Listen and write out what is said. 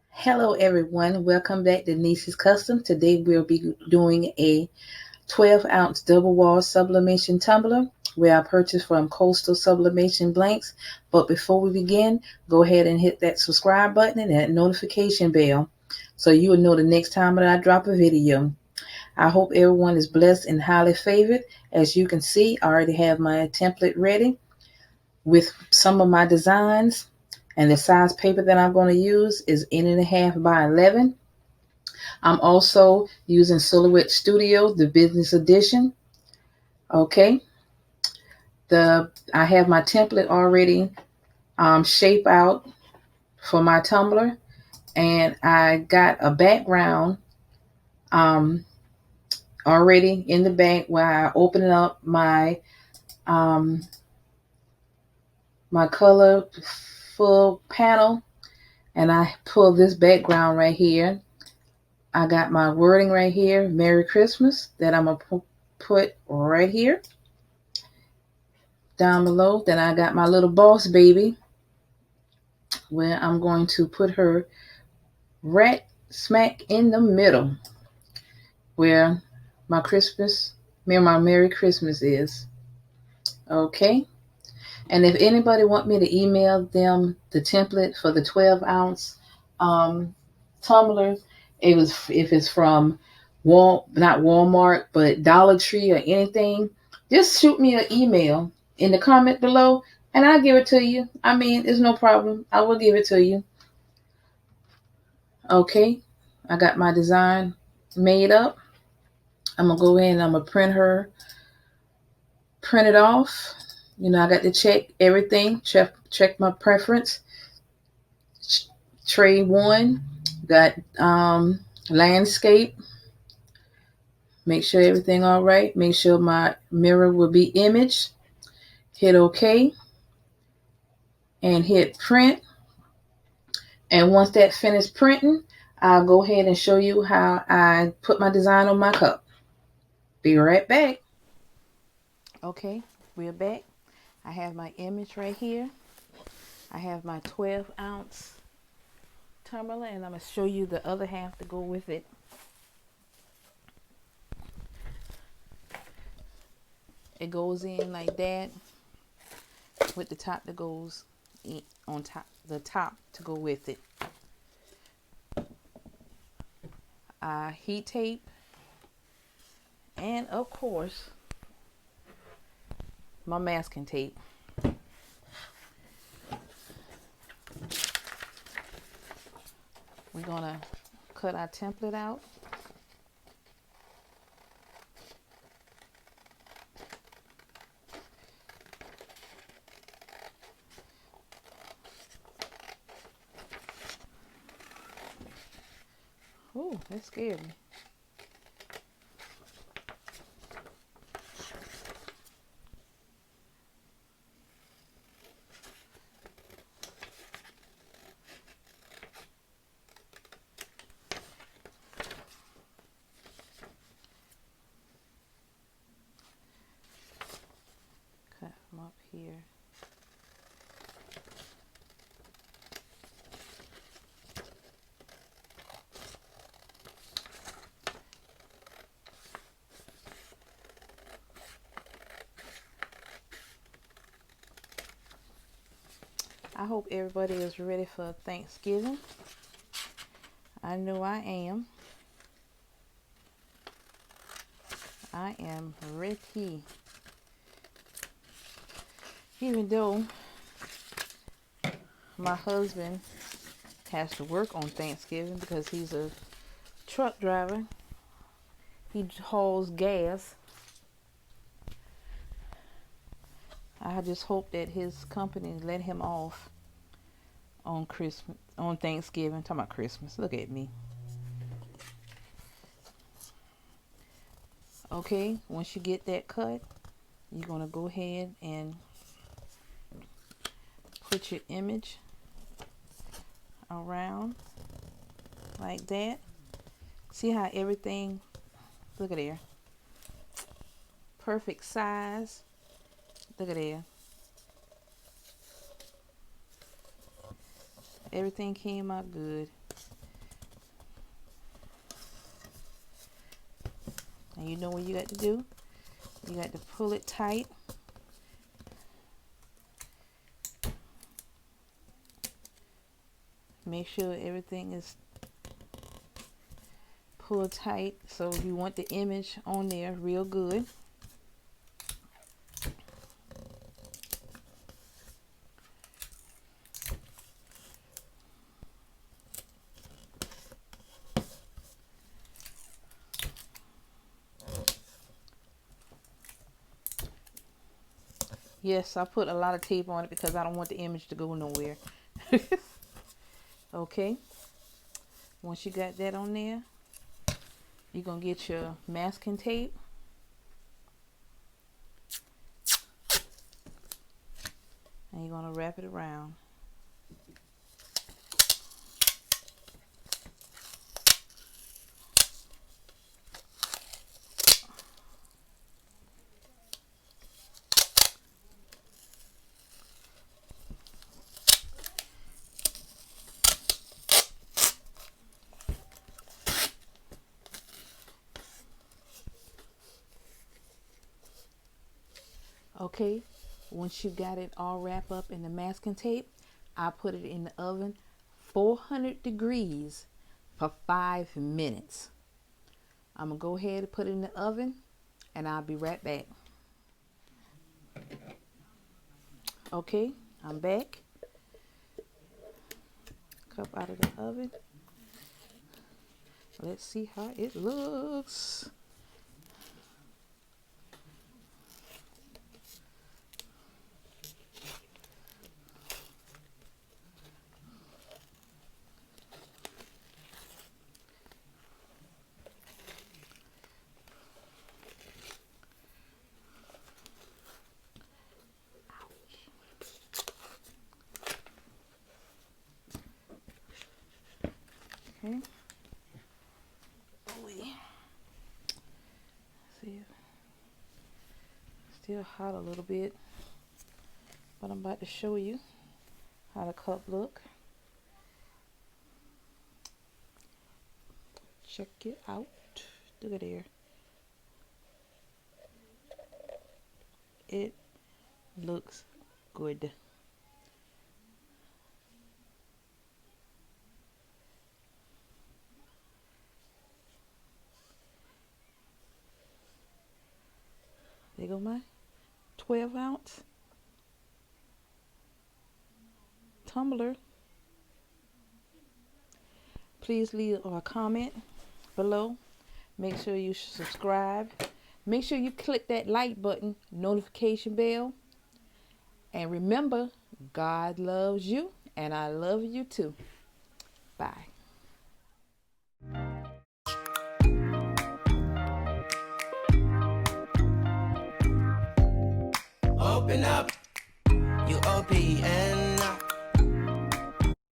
Hello everyone, welcome back to Niece's Custom. Today we'll be doing a 12-ounce double wall sublimation tumbler where I purchased from Coastal Sublimation Blanks. But before we begin, go ahead and hit that subscribe button and that notification bell so you will know the next time that I drop a video. I hope everyone is blessed and highly favored. As you can see, I already have my template ready with some of my designs. And the size paper that I'm going to use is 8.5 by 11. I'm also using Silhouette Studio, the business edition. Okay. I have my template already shaped out for my tumbler. And I got a background already in the back where I open up my my colorful panel. And I pull this background right here. I got my wording right here, Merry Christmas, that I'm going to put right here. Down below, then I got my little boss baby, where I'm going to put her right smack in the middle, where my Merry Christmas is. Okay. And if anybody want me to email them the template for the 12-ounce tumbler, if it's from not Walmart, but Dollar Tree or anything, just shoot me an email in the comment below and I'll give it to you. I mean, it's no problem. I will give it to you. Okay, I got my design made up. I'm going to go in and I'm going to print it off. You know, I got to check everything, check my preference. Tray 1, got landscape. Make sure everything all right. Make sure my mirror will be image. Hit OK. And hit print. And once that finished printing, I'll go ahead and show you how I put my design on my cup. Be right back. Okay, we're back. I have my image right here. I have my 12-ounce tumbler, and I'm going to show you the other half to go with it. It goes in like that with the top that goes on top, the top to go with it. Heat tape, and of course my masking tape. We're gonna cut our template out. Oh, that scared me. Cut them up here. I hope everybody is ready for Thanksgiving. I know I am. I am ready. Even though my husband has to work on Thanksgiving because he's a truck driver. He hauls gas. I just hope that his company let him off on Thanksgiving. I'm talking about Christmas. Look at me. Okay, once you get that cut, you're going to go ahead and put your image around like that. See how everything, look at there. Perfect size. Look at there. everything came out good. And you know what you got to do? You got to pull it tight. Make sure everything is pulled tight. So you want the image on there real good. Yes, I put a lot of tape on it because I don't want the image to go nowhere. Okay, once you got that on there, you're going to get your masking tape. And you're going to wrap it around. Okay, once you got it all wrapped up in the masking tape, I put it in the oven 400 degrees for 5 minutes. I'm going to go ahead and put it in the oven and I'll be right back. Okay, I'm back. Cup out of the oven. Let's see how it looks. Okay. Oh, yeah. See, still hot a little bit, but I'm about to show you how the cup look. Check it out. Look at there. It looks good. There go my 12-ounce tumbler. Please leave a comment below. Make sure you subscribe. Make sure you click that like button, notification bell. And remember, God loves you and I love you too. Bye. Open up, UOPN.